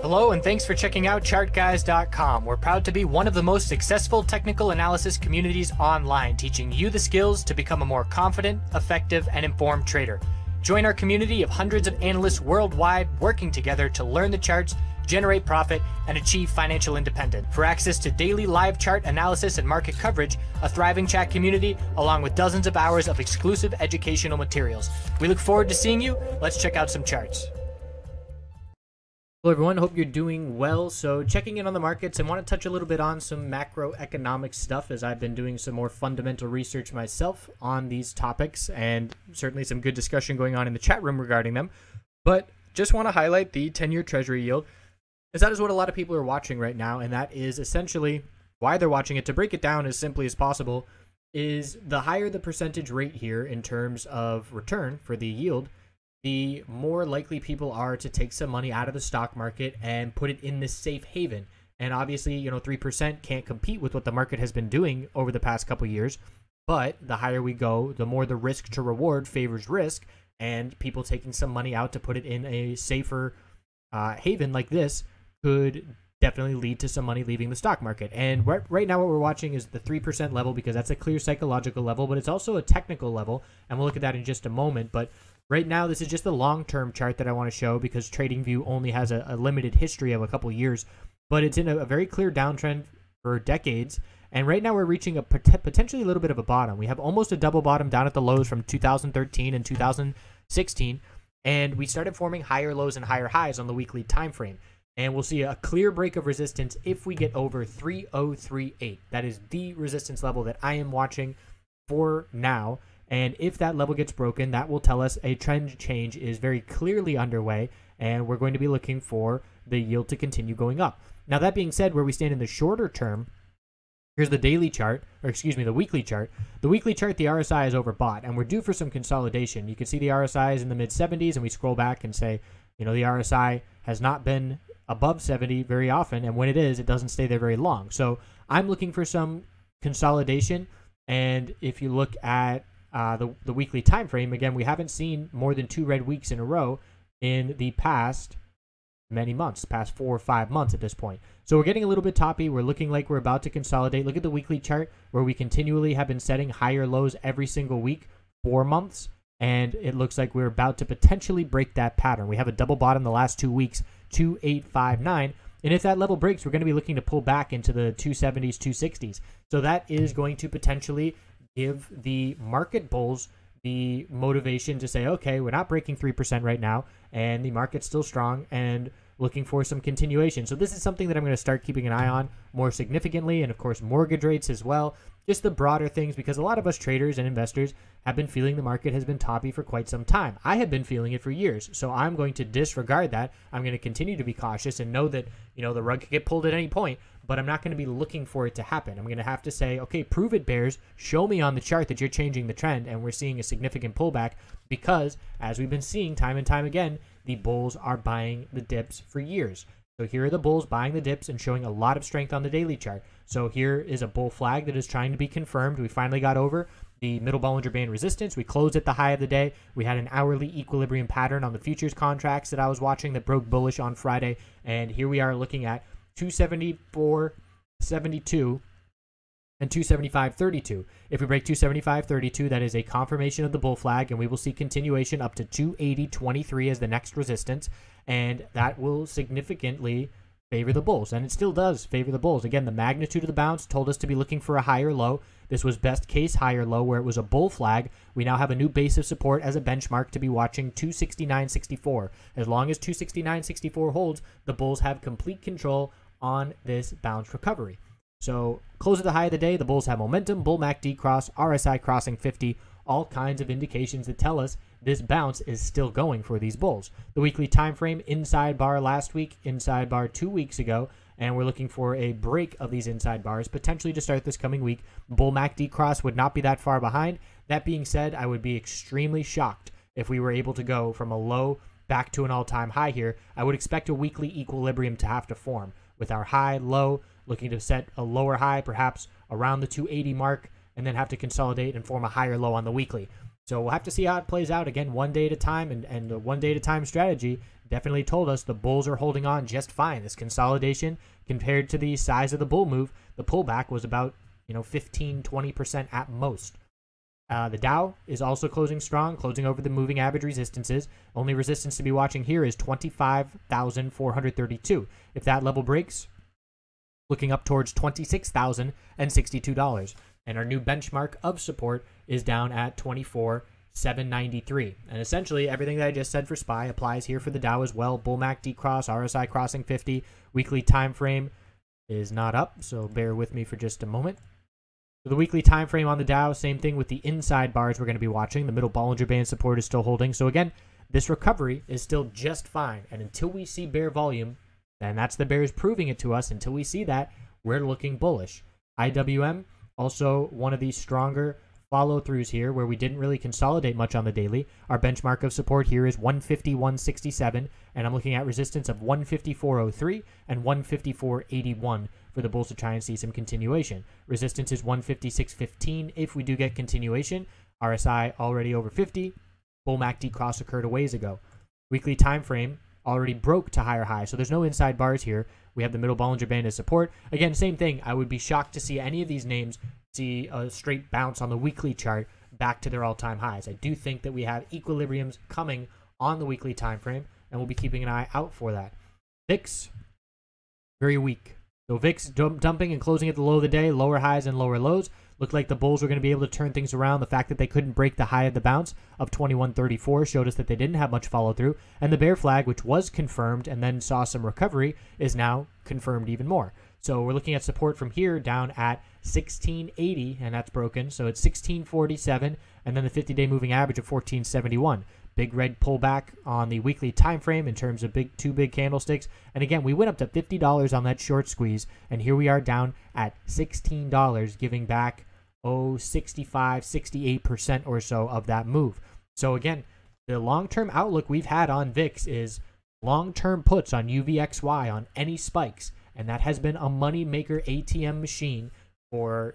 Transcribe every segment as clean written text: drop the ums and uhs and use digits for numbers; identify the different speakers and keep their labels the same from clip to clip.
Speaker 1: Hello and thanks for checking out ChartGuys.com. We're proud to be one of the most successful technical analysis communities online, teaching you the skills to become a more confident, effective, and informed trader. Join our community of hundreds of analysts worldwide working together to learn the charts, generate profit, and achieve financial independence. For access to daily live chart analysis and market coverage, a thriving chat community, along with dozens of hours of exclusive educational materials. We look forward to seeing you. Let's check out some charts. Hello everyone, hope you're doing well. So checking in on the markets, and want to touch a little bit on some macroeconomic stuff as I've been doing some more fundamental research myself on these topics, and certainly some good discussion going on in the chat room regarding them. But just want to highlight the 10-year Treasury yield, as that is what a lot of people are watching right now, and that is essentially why they're watching it. To break it down as simply as possible, is the higher the percentage rate here in terms of return for the yield, the more likely people are to take some money out of the stock market and put it in this safe haven. And obviously, 3% can't compete with what the market has been doing over the past couple years. But the higher we go, the more the risk to reward favors risk, and people taking some money out to put it in a safer haven like this could definitely lead to some money leaving the stock market. And right now what we're watching is the 3% level, because that's a clear psychological level, but it's also a technical level, and we'll look at that in just a moment. But right now, this is just a long-term chart that I want to show, because TradingView only has a limited history of a couple years, but it's in a very clear downtrend for decades. And right now, we're reaching a potentially a little bit of a bottom. We have almost a double bottom down at the lows from 2013 and 2016, and we started forming higher lows and higher highs on the weekly time frame. And we'll see a clear break of resistance if we get over 3038. That is the resistance level that I am watching for now. And if that level gets broken, that will tell us a trend change is very clearly underway, and we're going to be looking for the yield to continue going up. Now, that being said, where we stand in the shorter term, here's the daily chart, or excuse me, the weekly chart. The weekly chart, the RSI is overbought, and we're due for some consolidation. You can see the RSI is in the mid-70s, and we scroll back and say, the RSI has not been above 70 very often, and when it is, it doesn't stay there very long. So I'm looking for some consolidation, and if you look at the weekly time frame, again, we haven't seen more than 2 red weeks in a row in the past many months, past 4 or 5 months at this point. So we're getting a little bit toppy. We're looking like we're about to consolidate. Look at the weekly chart, where we continually have been setting higher lows every single week for months, and it looks like we're about to potentially break that pattern. We have a double bottom the last 2 weeks, 2859, and if that level breaks, we're going to be looking to pull back into the 270s, 260s. So that is going to potentially give the market bulls the motivation to say, okay, we're not breaking 3% right now, and the market's still strong and looking for some continuation. So this is something that I'm going to start keeping an eye on more significantly, and of course mortgage rates as well, just the broader things, because a lot of us traders and investors have been feeling the market has been toppy for quite some time. I have been feeling it for years, so I'm going to disregard that. I'm going to continue to be cautious and know that the rug could get pulled at any point, but I'm not going to be looking for it to happen. I'm going to have to say, okay, prove it, bears. Show me on the chart that you're changing the trend, and we're seeing a significant pullback, because as we've been seeing time and time again, the bulls are buying the dips for years. So here are the bulls buying the dips and showing a lot of strength on the daily chart. So here is a bull flag that is trying to be confirmed. We finally got over the middle Bollinger Band resistance. We closed at the high of the day. We had an hourly equilibrium pattern on the futures contracts that I was watching that broke bullish on Friday. And here we are looking at 274.72 and 275.32. If we break 275.32, that is a confirmation of the bull flag, and we will see continuation up to 280.23 as the next resistance, and that will significantly favor the bulls, and it still does favor the bulls. Again, the magnitude of the bounce told us to be looking for a higher low. This was best case higher low, where it was a bull flag. We now have a new base of support as a benchmark to be watching, 269.64. As long as 269.64 holds, the bulls have complete control on this bounce recovery. So close at the high of the day, the bulls have momentum, bull MACD cross, RSI crossing 50, all kinds of indications that tell us this bounce is still going for these bulls. The weekly time frame, inside bar last week, inside bar 2 weeks ago, and we're looking for a break of these inside bars, potentially to start this coming week. Bull MACD cross would not be that far behind. That being said, I would be extremely shocked if we were able to go from a low back to an all-time high here. I would expect a weekly equilibrium to have to form, with our high, low, looking to set a lower high, perhaps around the 280 mark, and then have to consolidate and form a higher low on the weekly. So we'll have to see how it plays out. Again, one day at a time, and the one day at a time strategy definitely told us the bulls are holding on just fine. This consolidation compared to the size of the bull move, the pullback was about 15-20% at most. The Dow is also closing strong, closing over the moving average resistances. Only resistance to be watching here is 25,432. If that level breaks, looking up towards $26,062. And our new benchmark of support is down at 24,793. And essentially everything that I just said for SPY applies here for the Dow as well. Bull MACD cross, RSI crossing 50. Weekly time frame is not up, so bear with me for just a moment. So the weekly time frame on the Dow, same thing with the inside bars we're going to be watching. The middle Bollinger Band support is still holding. So again, this recovery is still just fine. And until we see bear volume, and that's the bears proving it to us, until we see that, we're looking bullish. IWM, also one of these stronger follow-throughs here where we didn't really consolidate much on the daily. Our benchmark of support here is 151.67, and I'm looking at resistance of 154.03 and 154.81 for the bulls to try and see some continuation. Resistance is 156.15 if we do get continuation. RSI already over 50. Bull MACD cross occurred a ways ago. Weekly time frame already broke to higher highs, so there's no inside bars here. We have the middle Bollinger Band as support. Again, same thing. I would be shocked to see any of these names see a straight bounce on the weekly chart back to their all-time highs. I do think that we have equilibriums coming on the weekly time frame, and we'll be keeping an eye out for that. VIX, very weak. So VIX dumping and closing at the low of the day, lower highs and lower lows. Looked like the bulls were going to be able to turn things around. The fact that they couldn't break the high of the bounce of 21.34 showed us that they didn't have much follow-through. And the bear flag, which was confirmed and then saw some recovery, is now confirmed even more. So we're looking at support from here down at 1680, and that's broken. So it's 1647, and then the 50-day moving average of 1471. Big red pullback on the weekly time frame in terms of two big candlesticks. And again, we went up to $50 on that short squeeze, and here we are down at $16, giving back 65-68% or so of that move. So again, the long-term outlook we've had on VIX is long-term puts on UVXY on any spikes, and that has been a money maker ATM machine for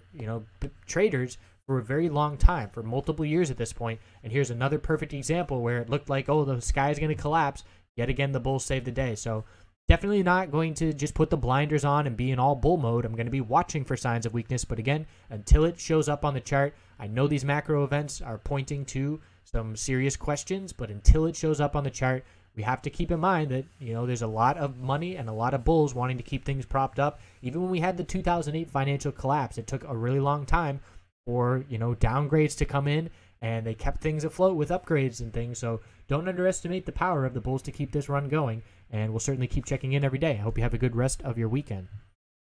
Speaker 1: traders for a very long time, for multiple years at this point. And here's another perfect example where it looked like, oh, the sky is going to collapse. Yet again, the bulls saved the day. So definitely not going to just put the blinders on and be in all bull mode. I'm going to be watching for signs of weakness. But again, until it shows up on the chart, I know these macro events are pointing to some serious questions, but until it shows up on the chart, we have to keep in mind that, there's a lot of money and a lot of bulls wanting to keep things propped up. Even when we had the 2008 financial collapse, it took a really long time for, downgrades to come in, and they kept things afloat with upgrades and things. So don't underestimate the power of the bulls to keep this run going, and we'll certainly keep checking in every day. I hope you have a good rest of your weekend.